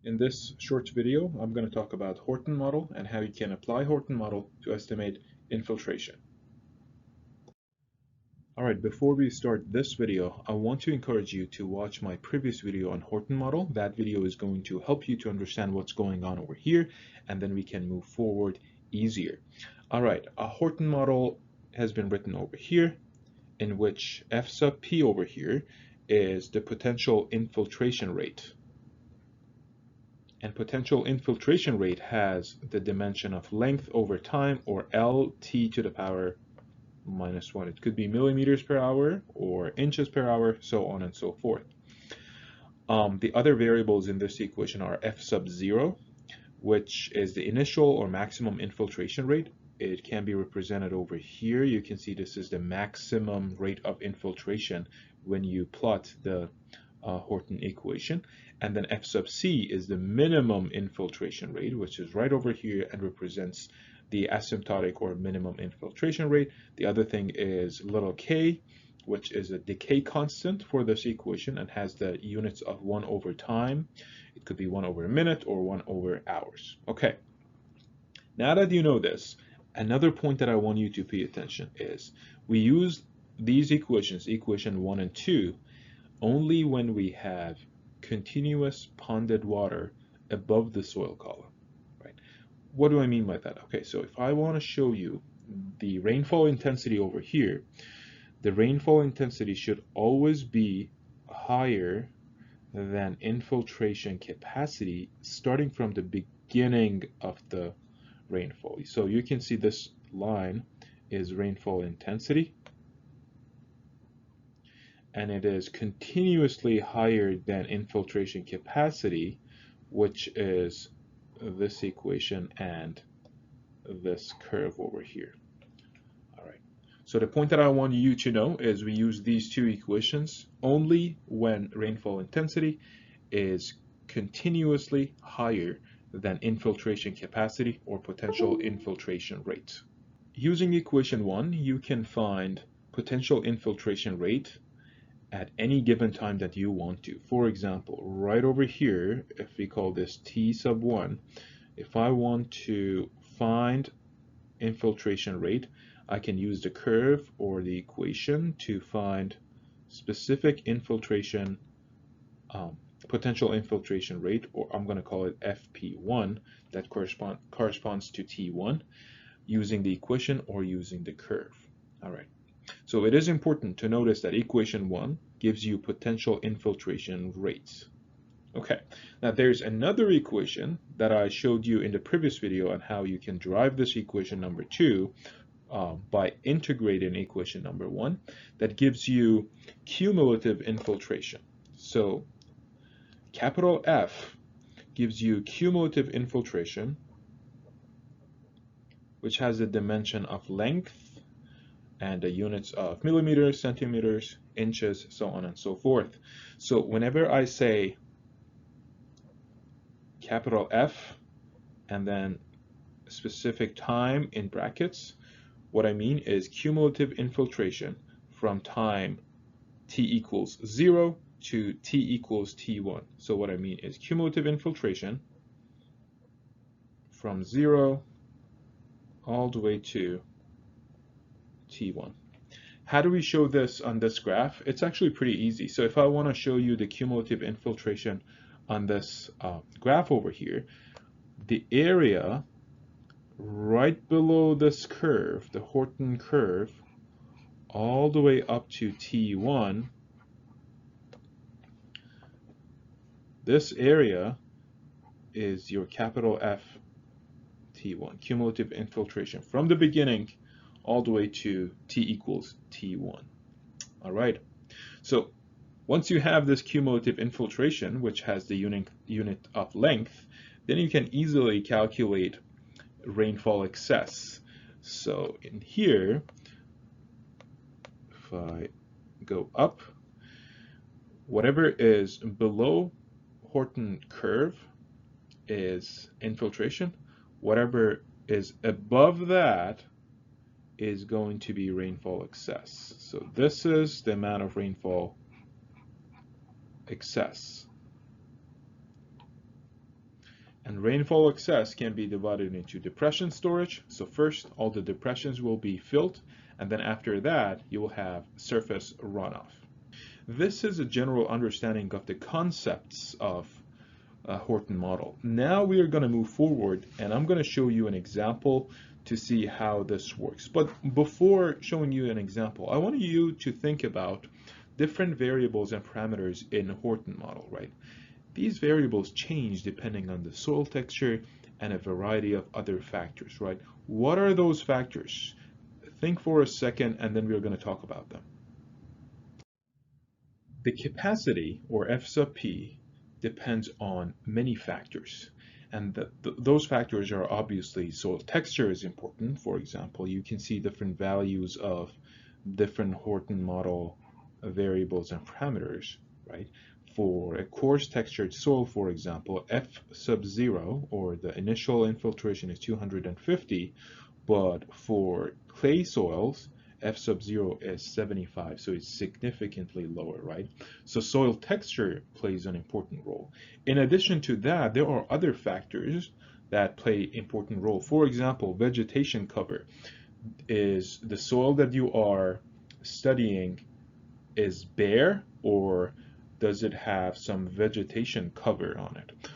In this short video, I'm going to talk about Horton Model and how you can apply Horton Model to estimate infiltration. Alright, before we start this video, I want to encourage you to watch my previous video on Horton Model. That video is going to help you to understand what's going on over here, and then we can move forward easier. Alright, a Horton Model has been written over here, in which F sub P over here is the potential infiltration rate. And potential infiltration rate has the dimension of length over time, or LT to the power -1. It could be millimeters per hour or inches per hour, so on and so forth. The other variables in this equation are F sub 0, which is the initial or maximum infiltration rate. It can be represented over here. You can see this is the maximum rate of infiltration when you plot the Horton equation. And then F sub C is the minimum infiltration rate, which is right over here and represents the asymptotic or minimum infiltration rate. The other thing is little k, which is a decay constant for this equation and has the units of 1 over time. It could be 1 over a minute or 1 over hours. Okay, now that you know this, another point that I want you to pay attention is we use these equations, equation 1 and 2, only when we have continuous ponded water above the soil column, right? What do I mean by that? Okay, so if I want to show you the rainfall intensity over here, the rainfall intensity should always be higher than infiltration capacity starting from the beginning of the rainfall. So you can see this line is rainfall intensity, and it is continuously higher than infiltration capacity, which is this equation and this curve over here. All right. So the point that I want you to know is we use these two equations only when rainfall intensity is continuously higher than infiltration capacity or potential infiltration rate. Using equation 1, you can find potential infiltration rate at any given time that you want to. For example, right over here, if we call this T sub 1, if I want to find infiltration rate, I can use the curve or the equation to find specific infiltration, potential infiltration rate, or I'm going to call it FP1, that corresponds to T1, using the equation or using the curve. All right. So it is important to notice that equation 1 gives you potential infiltration rates. Okay, now there's another equation that I showed you in the previous video on how you can derive this equation number 2 by integrating equation number 1 that gives you cumulative infiltration. So capital F gives you cumulative infiltration, which has a dimension of length and the units of millimeters, centimeters, inches, so on and so forth. So whenever I say capital F and then specific time in brackets, what I mean is cumulative infiltration from time t equals 0 to t equals t1. So what I mean is cumulative infiltration from 0 all the way to T1. How do we show this on this graph? It's actually pretty easy. So if I want to show you the cumulative infiltration on this graph over here, the area right below this curve, the Horton curve, all the way up to T1, this area is your capital F T1, cumulative infiltration from the beginning all the way to t equals T1. All right, so once you have this cumulative infiltration, which has the unit of length, then you can easily calculate rainfall excess. So in here, if I go up, whatever is below Horton curve is infiltration. Whatever is above that is going to be rainfall excess. So this is the amount of rainfall excess. And rainfall excess can be divided into depression storage. So first, all the depressions will be filled, and then after that, you will have surface runoff. This is a general understanding of the concepts of a Horton model. Now we are going to move forward, and I'm going to show you an example to see how this works. But before showing you an example, I want you to think about different variables and parameters in a Horton model, right? These variables change depending on the soil texture and a variety of other factors, right? What are those factors? Think for a second, and then we're going to talk about them. The capacity, or F sub P, depends on many factors. And those factors are obviously soil texture is important. For example, you can see different values of different Horton model variables and parameters, right? For a coarse textured soil, for example, F sub 0, or the initial infiltration, is 250, but for clay soils, F sub 0 is 75, so it's significantly lower, right? So soil texture plays an important role. In addition to that, there are other factors that play important role. For example, vegetation cover. Is the soil that you are studying is bare, or does it have some vegetation cover on it?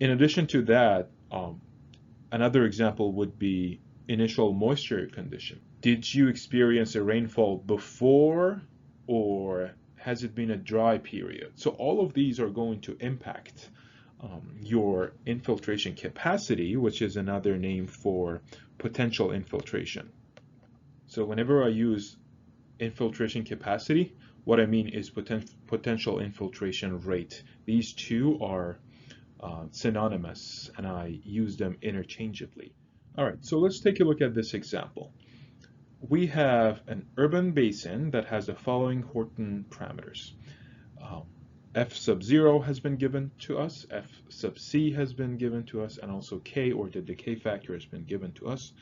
In addition to that, another example would be initial moisture condition. Did you experience a rainfall before, or has it been a dry period? So all of these are going to impact your infiltration capacity, which is another name for potential infiltration. So whenever I use infiltration capacity, what I mean is potential infiltration rate. These two are synonymous, and I use them interchangeably. All right, so let's take a look at this example. We have an urban basin that has the following Horton parameters. F sub 0 has been given to us, F sub C has been given to us, and also K, or the decay factor, has been given to us.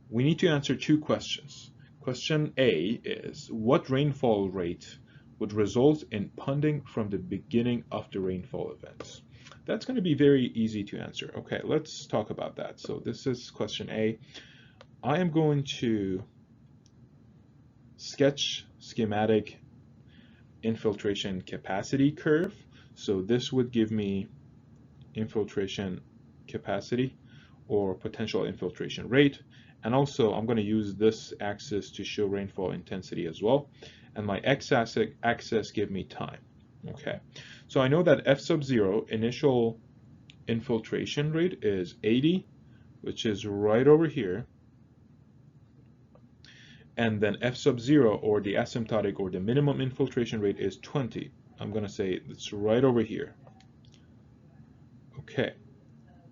We need to answer two questions. Question A is, what rainfall rate would result in ponding from the beginning of the rainfall events? That's going to be very easy to answer. Okay, let's talk about that. So this is question A. I am going to sketch schematic infiltration capacity curve. So this would give me infiltration capacity, or potential infiltration rate. And also I'm going to use this axis to show rainfall intensity as well. And my x-axis give me time. Okay, so I know that F sub 0 initial infiltration rate is 80, which is right over here. And then F sub 0, or the asymptotic, or the minimum infiltration rate, is 20. I'm going to say it's right over here. Okay,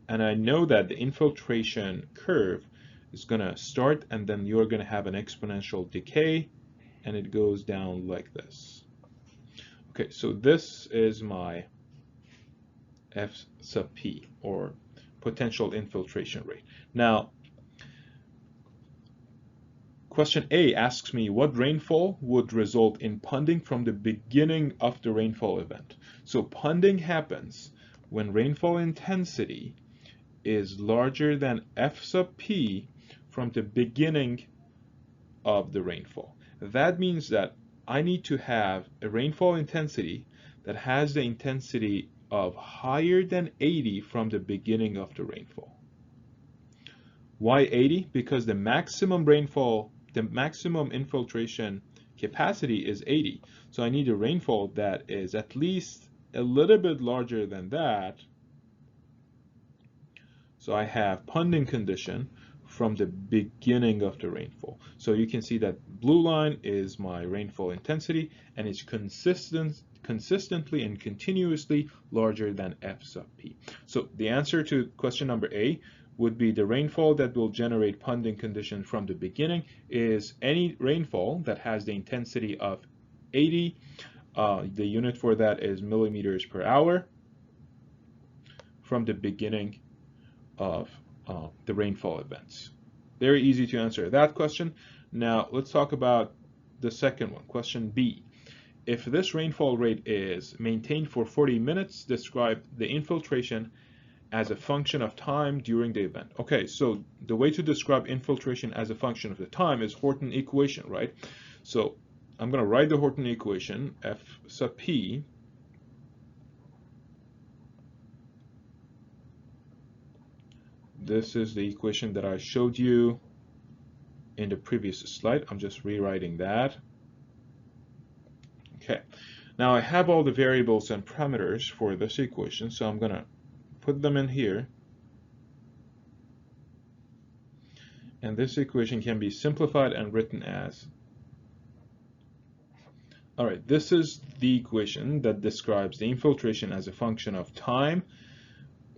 and I know that the infiltration curve is going to start, and then you're going to have an exponential decay, and it goes down like this. Okay, so this is my F sub P, or potential infiltration rate. Now, question A asks me what rainfall would result in ponding from the beginning of the rainfall event. So ponding happens when rainfall intensity is larger than F sub P from the beginning of the rainfall. That means that I need to have a rainfall intensity that has the intensity of higher than 80 from the beginning of the rainfall. Why 80? Because the maximum rainfall, the maximum infiltration capacity is 80. So I need a rainfall that is at least a little bit larger than that. So I have ponding condition from the beginning of the rainfall. So you can see that blue line is my rainfall intensity, and it's consistently and continuously larger than F sub P. So the answer to question number A would be the rainfall that will generate ponding condition from the beginning is any rainfall that has the intensity of 80. The unit for that is millimeters per hour from the beginning of the rainfall events. Very easy to answer that question. Now let's talk about the second one, question B. If this rainfall rate is maintained for 40 minutes, describe the infiltration as a function of time during the event. Okay, so the way to describe infiltration as a function of the time is Horton equation, right? So I'm going to write the Horton equation, F sub P this is the equation that I showed you in the previous slide. I'm just rewriting that. Okay, now I have all the variables and parameters for this equation, so I'm going to put them in here. And this equation can be simplified and written as, all right, this is the equation that describes the infiltration as a function of time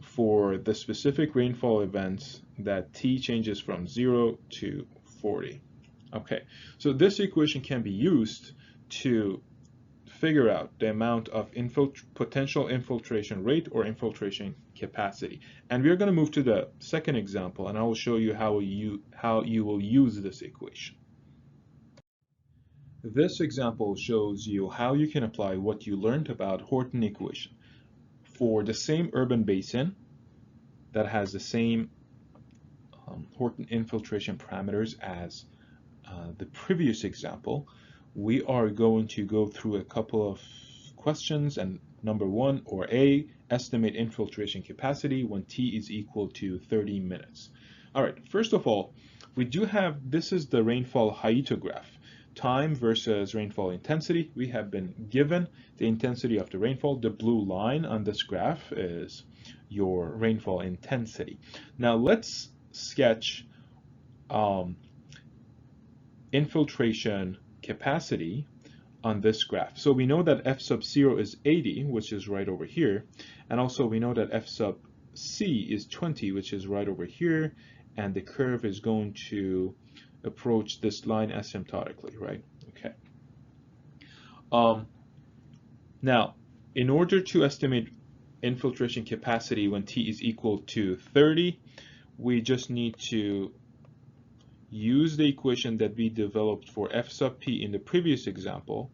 for the specific rainfall events that T changes from 0 to 40. Okay, so this equation can be used to figure out the amount of potential infiltration rate or infiltration capacity. And we're going to move to the second example, and I will show you how you will use this equation. This example shows you how you can apply what you learned about Horton equation for the same urban basin that has the same Horton infiltration parameters as the previous example. We are going to go through a couple of questions, and number one, or A, estimate infiltration capacity when T is equal to 30 minutes. All right, first of all, we do have, this is the rainfall hyetograph, time versus rainfall intensity. We have been given the intensity of the rainfall. The blue line on this graph is your rainfall intensity. Now let's sketch infiltration capacity on this graph. So we know that F sub 0 is 80, which is right over here, and also we know that F sub C is 20, which is right over here, and the curve is going to approach this line asymptotically, right? Okay. Now, in order to estimate infiltration capacity when T is equal to 30, we just need to use the equation that we developed for F sub P in the previous example,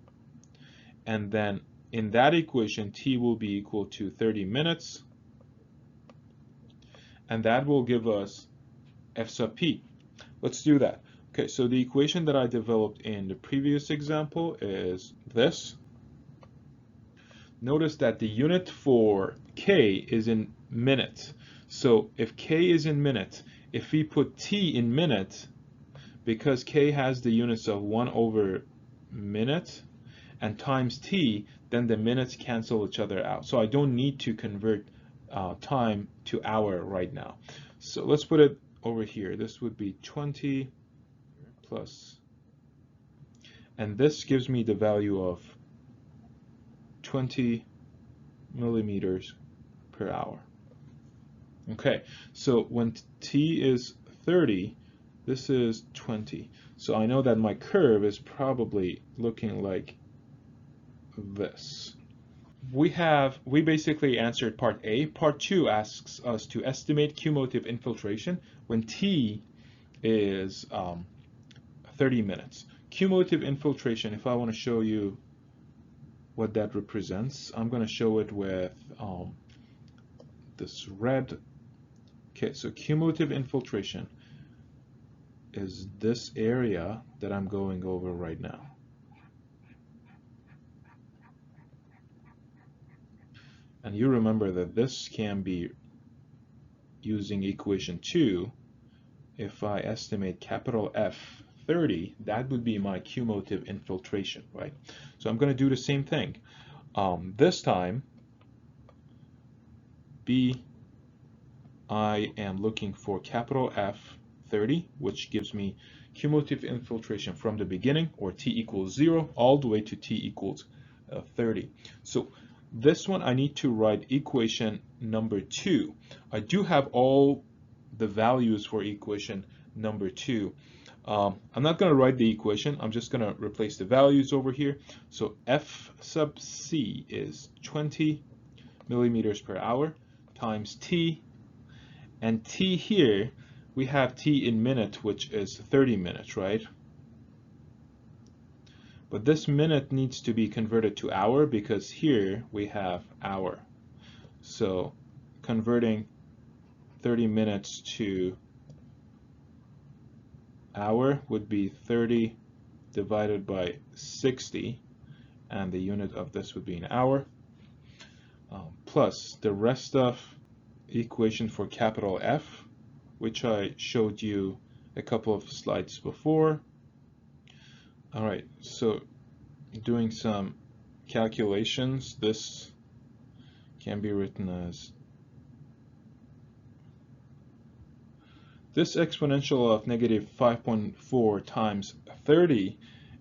and then in that equation T will be equal to 30 minutes, and that will give us F sub P. Let's do that. Okay, so the equation that I developed in the previous example is this. Notice that the unit for K is in minutes. So if K is in minutes, if we put T in minutes, because K has the units of 1 over minute and times T, then the minutes cancel each other out. So I don't need to convert time to hour right now. So let's put it over here. This would be 20 plus, and this gives me the value of 20 millimeters per hour. Okay, so when T is 30, this is 20. So I know that my curve is probably looking like this. We basically answered part A. Part 2 asks us to estimate cumulative infiltration when T is 30 minutes. Cumulative infiltration, if I want to show you what that represents, I'm going to show it with this red. Okay, so cumulative infiltration is this area that I'm going over right now. And you remember that this can be using equation 2. If I estimate capital F 30, that would be my cumulative infiltration, right? So I'm going to do the same thing. This time, B, I am looking for capital F 30, which gives me cumulative infiltration from the beginning, or T equals 0, all the way to T equals 30. So this one I need to write equation number 2. I do have all the values for equation number 2. I'm not going to write the equation, I'm just going to replace the values over here. So F sub C is 20 millimeters per hour times T, and T here, we have T in minute, which is 30 minutes, right? But this minute needs to be converted to hour because here we have hour. So converting 30 minutes to hour would be 30 divided by 60, and the unit of this would be an hour, plus the rest of equation for capital F, which I showed you a couple of slides before. All right, so doing some calculations, this can be written as this exponential of negative 5.4 times 30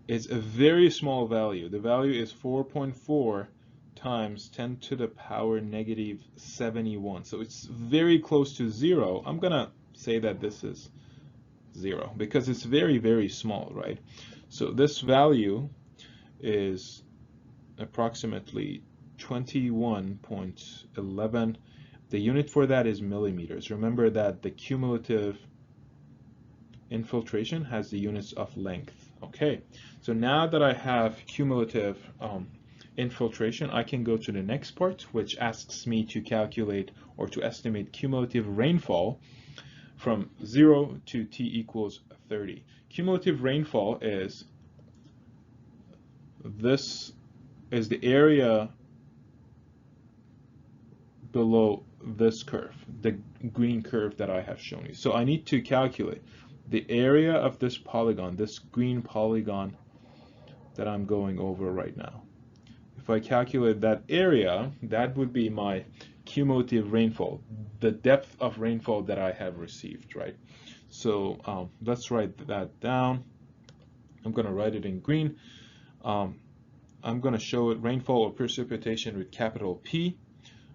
is a very small value. The value is 4.4 times 10 to the power negative 71. So it's very close to 0. I'm gonna say that this is 0 because it's very, very small, right? So this value is approximately 21.11. The unit for that is millimeters. Remember that the cumulative infiltration has the units of length. Okay, so now that I have cumulative infiltration, I can go to the next part, which asks me to calculate or to estimate cumulative rainfall from 0 to t equals 30. Cumulative rainfall is this is the area below this curve, the green curve that I have shown you. So I need to calculate the area of this polygon, this green polygon that I'm going over right now. If I calculate that area, that would be my cumulative rainfall, the depth of rainfall that I have received, right? So let's write that down. I'm going to write it in green. I'm going to show it rainfall or precipitation with capital P.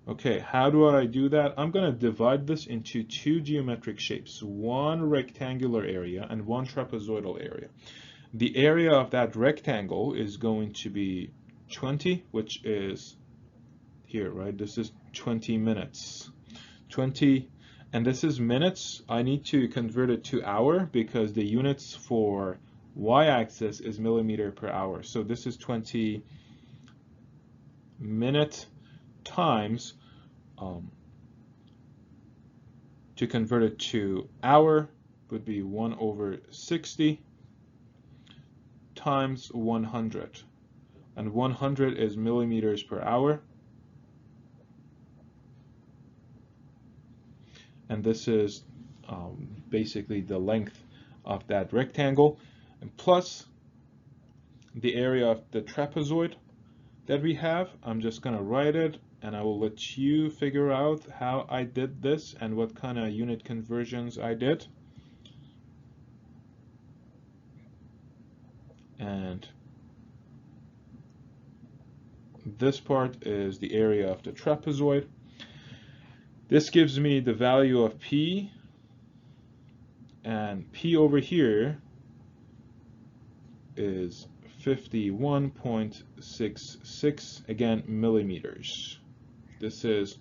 Okay, how do I do that? I'm going to divide this into two geometric shapes, one rectangular area and one trapezoidal area. The area of that rectangle is going to be 20, which is here, right? This is 20 minutes. 20, and this is minutes. I need to convert it to hour because the units for y-axis is millimeter per hour. So this is 20 minute times, to convert it to hour would be 1 over 60 times 100. And 100 is millimeters per hour. And this is basically the length of that rectangle, and plus the area of the trapezoid that we have. I'm just going to write it, and I will let you figure out how I did this and what kind of unit conversions I did. And this part is the area of the trapezoid. This gives me the value of P, and P over here is 51.66, again, millimeters. This is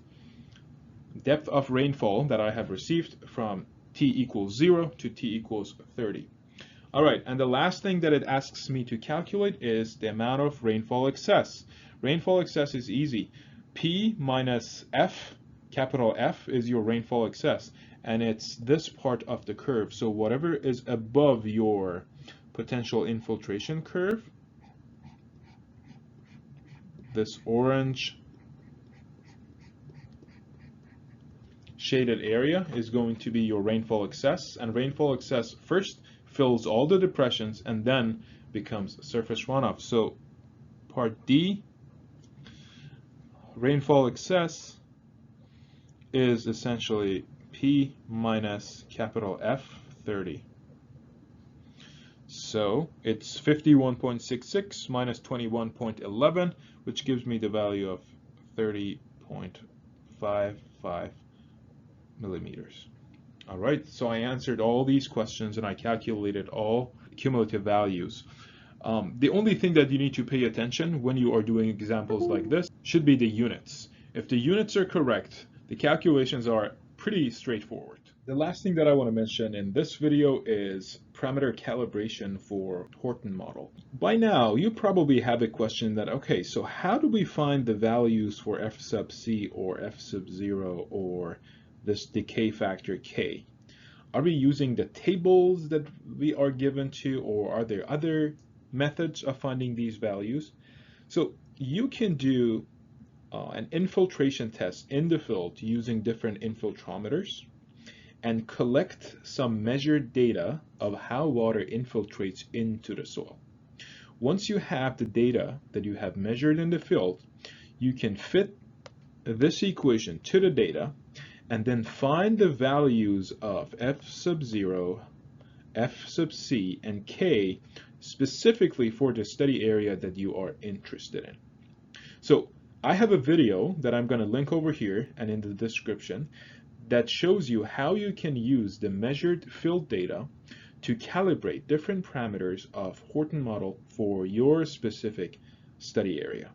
depth of rainfall that I have received from t equals 0 to t equals 30. All right, and the last thing that it asks me to calculate is the amount of rainfall excess. Rainfall excess is easy. P minus F, capital F, is your rainfall excess, and it's this part of the curve. So whatever is above your potential infiltration curve, this orange shaded area is going to be your rainfall excess, and rainfall excess first fills all the depressions and then becomes surface runoff. So part D, rainfall excess, is essentially P minus capital F 30. So it's 51.66 minus 21.11, which gives me the value of 30.55 millimeters. All right, so I answered all these questions and I calculated all cumulative values. The only thing that you need to pay attention when you are doing examples like this should be the units. If the units are correct, the calculations are pretty straightforward. The last thing that I want to mention in this video is parameter calibration for Horton model. By now, you probably have a question that, okay, so how do we find the values for F sub C or F sub 0 or this decay factor K? Are we using the tables that we are given to, or are there other methods of finding these values? So you can do an infiltration test in the field using different infiltrometers and collect some measured data of how water infiltrates into the soil. Once you have the data that you have measured in the field, you can fit this equation to the data and then find the values of F sub 0, F sub C, and K specifically for the study area that you are interested in. So I have a video that I'm going to link over here and in the description that shows you how you can use the measured field data to calibrate different parameters of Horton model for your specific study area.